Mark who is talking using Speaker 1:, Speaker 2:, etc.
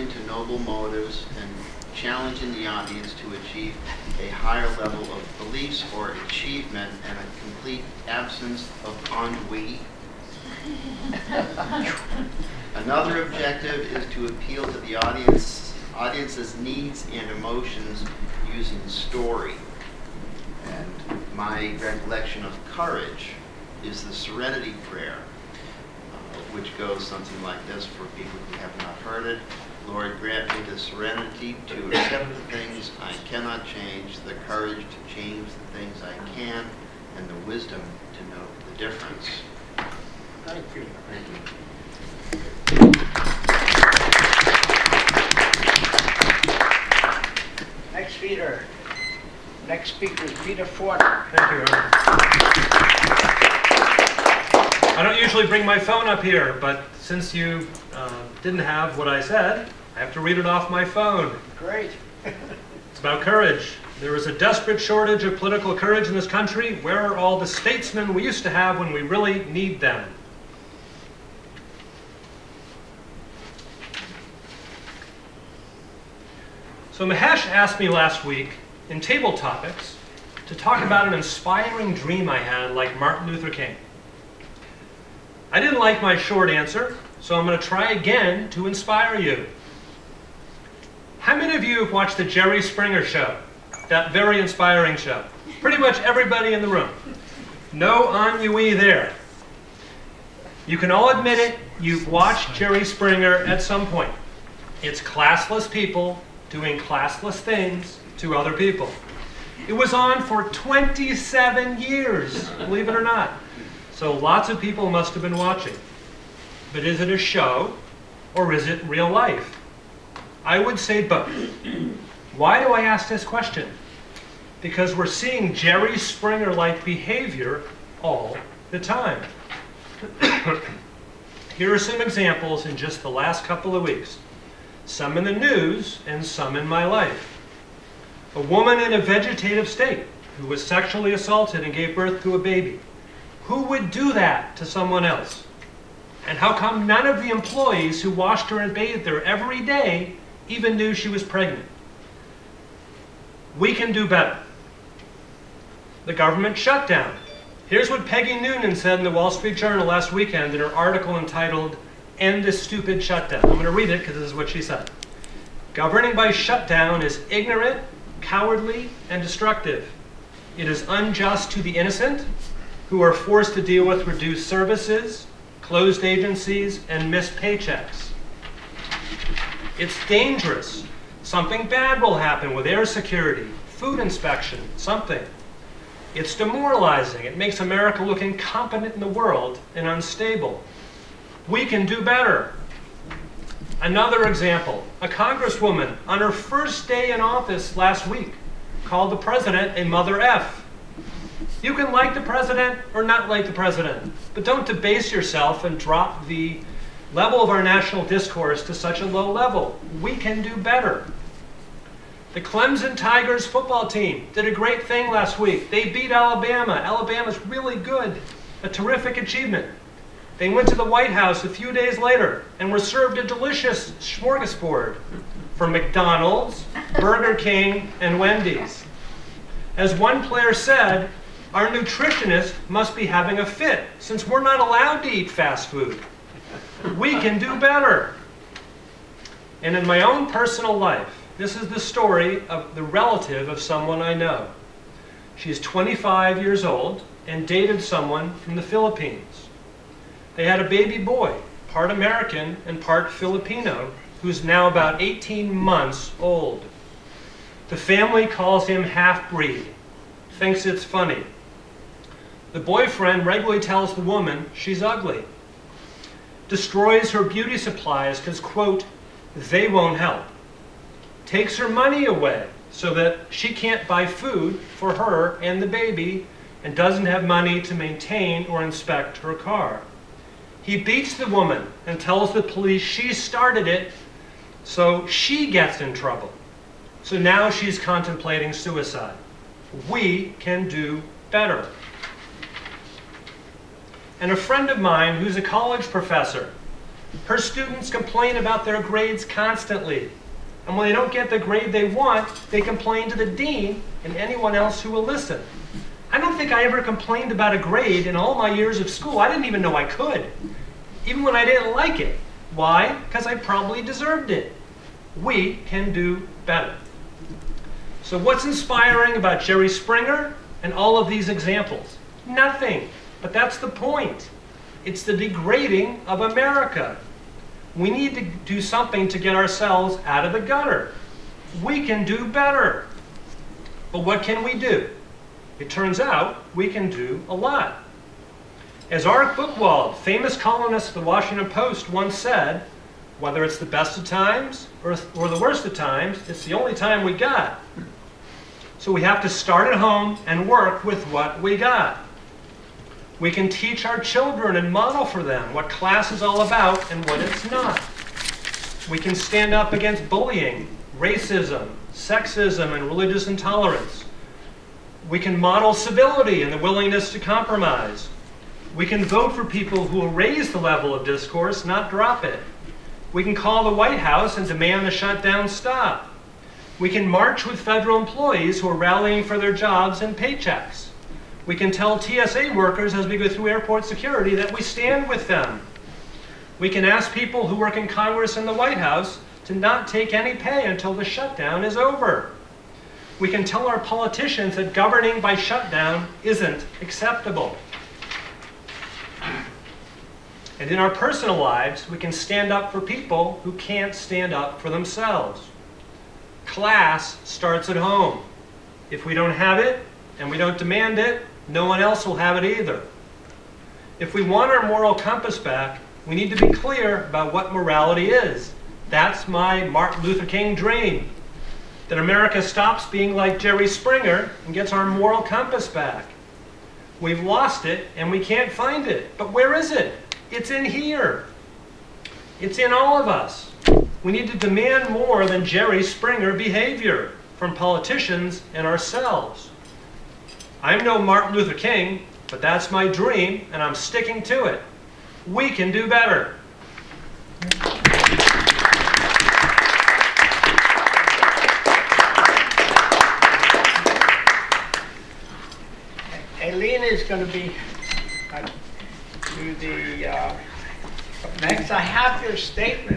Speaker 1: appealing to noble motives and challenging the audience to achieve a higher level of beliefs or achievement and a complete absence of ennui. Another objective is to appeal to the audience's needs and emotions using story. And my recollection of courage is the Serenity Prayer, which goes something like this for people who have not heard it. Lord, grant me the serenity to accept the things I cannot change, the courage to change the things I can, and the wisdom to know the difference.
Speaker 2: Thank you.
Speaker 1: Thank you.
Speaker 2: Next speaker is Peter Fortin.
Speaker 3: Thank you, Robert. I don't usually bring my phone up here, but since you didn't have what I said, I have to read it off my phone.
Speaker 2: Great.
Speaker 3: It's about courage. There is a desperate shortage of political courage in this country. Where are all the statesmen we used to have when we really need them? So Mahesh asked me last week in Table Topics to talk about an inspiring dream I had like Martin Luther King. I didn't like my short answer, so I'm going to try again to inspire you. How many of you have watched the Jerry Springer Show? That very inspiring show. Pretty much everybody in the room. No ennui there. You can all admit it, you've watched Jerry Springer at some point. It's classless people doing classless things to other people. It was on for 27 years, believe it or not. So lots of people must have been watching. But is it a show or is it real life? I would say both. Why do I ask this question? Because we're seeing Jerry Springer-like behavior all the time. Here are some examples in just the last couple of weeks. Some in the news and some in my life. A woman in a vegetative state who was sexually assaulted and gave birth to a baby. Who would do that to someone else? And how come none of the employees who washed her and bathed her every day even knew she was pregnant? We can do better. The government shutdown. Here's what Peggy Noonan said in the Wall Street Journal last weekend in her article entitled, "End this Stupid Shutdown." I'm going to read it because this is what she said. Governing by shutdown is ignorant, cowardly, and destructive. It is unjust to the innocent, who are forced to deal with reduced services, closed agencies, and missed paychecks. It's dangerous. Something bad will happen with air security, food inspection, something. It's demoralizing. It makes America look incompetent in the world and unstable. We can do better. Another example, a congresswoman on her first day in office last week called the president a mother F. You can like the president or not like the president, but don't debase yourself and drop the level of our national discourse to such a low level. We can do better. The Clemson Tigers football team did a great thing last week. They beat Alabama. Alabama's really good, a terrific achievement. They went to the White House a few days later and were served a delicious smorgasbord from McDonald's, Burger King, and Wendy's. As one player said, our nutritionist must be having a fit since we're not allowed to eat fast food. We can do better. And in my own personal life, this is the story of the relative of someone I know. She's 25 years old and dated someone from the Philippines. They had a baby boy, part American and part Filipino, who's now about 18 months old. The family calls him half-breed, thinks it's funny. The boyfriend regularly tells the woman she's ugly, destroys her beauty supplies because, quote, they won't help, takes her money away so that she can't buy food for her and the baby and doesn't have money to maintain or inspect her car. He beats the woman and tells the police she started it, so she gets in trouble. So now she's contemplating suicide. We can do better. And a friend of mine who's a college professor Her students complain about their grades constantly. And when they don't get the grade they want, they complain to the dean and anyone else who will listen. I don't think I ever complained about a grade in all my years of school. I didn't even know I could, even when I didn't like it. Why? Because I probably deserved it. We can do better. So what's inspiring about Jerry Springer and all of these examples? Nothing. But that's the point. It's the degrading of America. We need to do something to get ourselves out of the gutter. We can do better. But what can we do? It turns out we can do a lot. As Art Buchwald, famous columnist of the Washington Post, once said, whether it's the best of times or the worst of times, it's the only time we got. So we have to start at home and work with what we got. We can teach our children and model for them what class is all about and what it's not. We can stand up against bullying, racism, sexism, and religious intolerance. We can model civility and the willingness to compromise. We can vote for people who will raise the level of discourse, not drop it. We can call the White House and demand the shutdown stop. We can march with federal employees who are rallying for their jobs and paychecks. We can tell TSA workers as we go through airport security that we stand with them. We can ask people who work in Congress and the White House to not take any pay until the shutdown is over. We can tell our politicians that governing by shutdown isn't acceptable. And in our personal lives, we can stand up for people who can't stand up for themselves. Class starts at home. If we don't have it and we don't demand it, no one else will have it either. If we want our moral compass back, we need to be clear about what morality is. That's my Martin Luther King dream. That America stops being like Jerry Springer and gets our moral compass back. We've lost it and we can't find it. But where is it? It's in here. It's in all of us. We need to demand more than Jerry Springer behavior from politicians and ourselves. I'm no Martin Luther King, but that's my dream, and I'm sticking to it. We can do better.
Speaker 2: Aileen is going to be do the next. I have your statement.